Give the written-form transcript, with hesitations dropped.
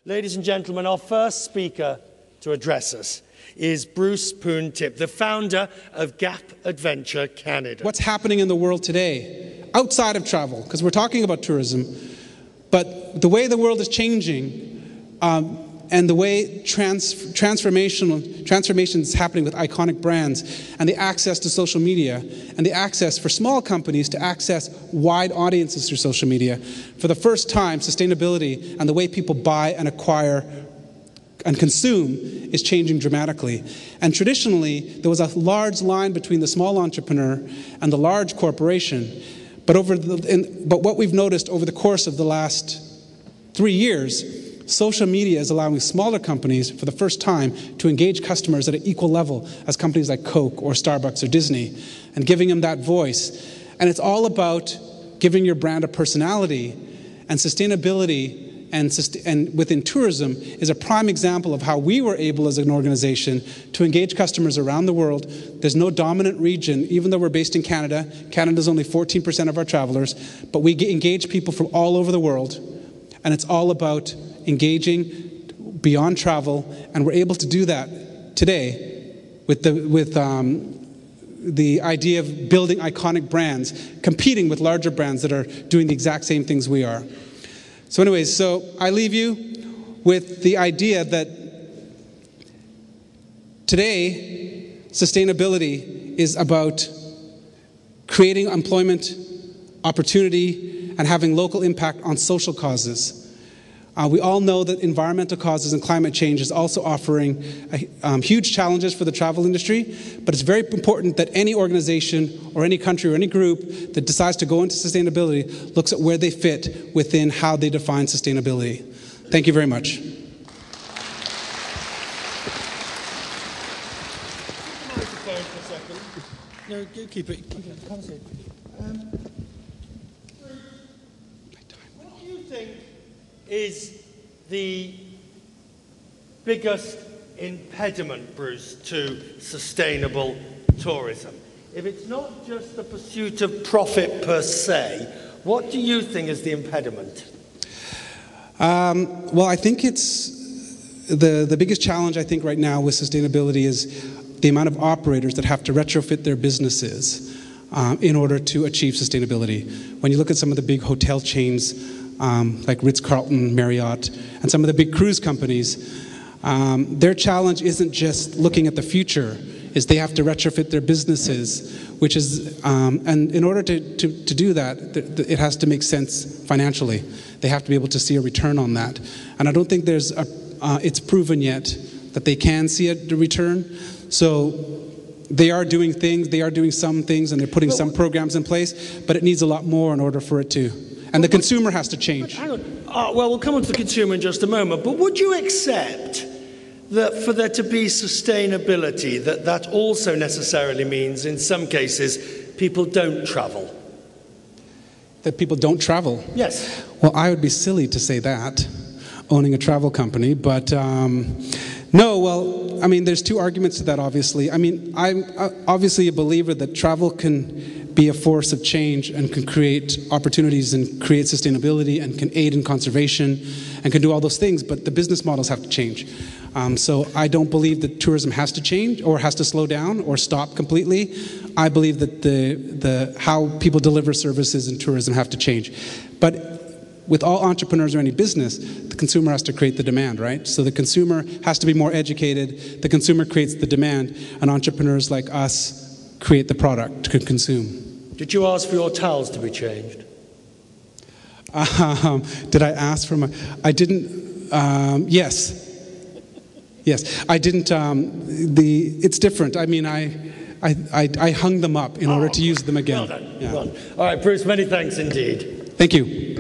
Ladies and gentlemen, our first speaker to address us is Bruce Poon, the founder of Gap Adventure Canada. What's happening in the world today, outside of travel, because we're talking about tourism, but the way the world is changing and the way transformation is happening with iconic brands and the access to social media and the access for small companies to access wide audiences through social media. For the first time, sustainability and the way people buy and acquire and consume is changing dramatically. And traditionally, there was a large line between the small entrepreneur and the large corporation. But what we've noticed over the course of the last 3 years, social media is allowing smaller companies for the first time to engage customers at an equal level as companies like Coke or Starbucks or Disney, and giving them that voice. And it's all about giving your brand a personality, and sustainability and within tourism is a prime example of how we were able as an organization to engage customers around the world. There's no dominant region, even though we're based in Canada. Canada's only 14% of our travelers, but we engage people from all over the world. And it's all about engaging beyond travel, and we're able to do that today with the idea of building iconic brands, competing with larger brands that are doing the exact same things we are. So anyways, I leave you with the idea that today, sustainability is about creating employment opportunity and having local impact on social causes. We all know that environmental causes and climate change is also offering huge challenges for the travel industry, but it's very important that any organization or any country or any group that decides to go into sustainability looks at where they fit within how they define sustainability. Thank you very much. No, keep it. What do you think is the biggest impediment, Bruce, to sustainable tourism? If it's not just the pursuit of profit per se, what do you think is the impediment? Well, I think it's the biggest challenge, I think, right now with sustainability is the amount of operators that have to retrofit their businesses in order to achieve sustainability. When you look at some of the big hotel chains, like Ritz-Carlton, Marriott, and some of the big cruise companies, their challenge isn't just looking at the future, is they have to retrofit their businesses, which is, and in order to do that, it has to make sense financially. They have to be able to see a return on that. And I don't think it's proven yet that they can see a return. So they are doing things, they are doing some things, and they're putting some programs in place, but it needs a lot more in order for it to. And the consumer has to change. Hang on. Well, we'll come on to the consumer in just a moment. But would you accept that for there to be sustainability, that also necessarily means, in some cases, people don't travel? That people don't travel? Yes. Well, I would be silly to say that, owning a travel company. But no, well, I mean, there's two arguments to that, obviously. I mean, I'm obviously a believer that travel can be a force of change and can create opportunities and create sustainability and can aid in conservation and can do all those things, but the business models have to change. So I don't believe that tourism has to change or has to slow down or stop completely. I believe that the how people deliver services in tourism have to change. But with all entrepreneurs or any business, the consumer has to create the demand, right? So the consumer has to be more educated, the consumer creates the demand, and entrepreneurs like us create the product to consume. Did you ask for your towels to be changed? Did I ask for my... I didn't... yes. Yes, I didn't... It's different. I mean, I hung them up in order to use them again. Well done. Yeah. Well done. All right, Bruce, many thanks indeed. Thank you.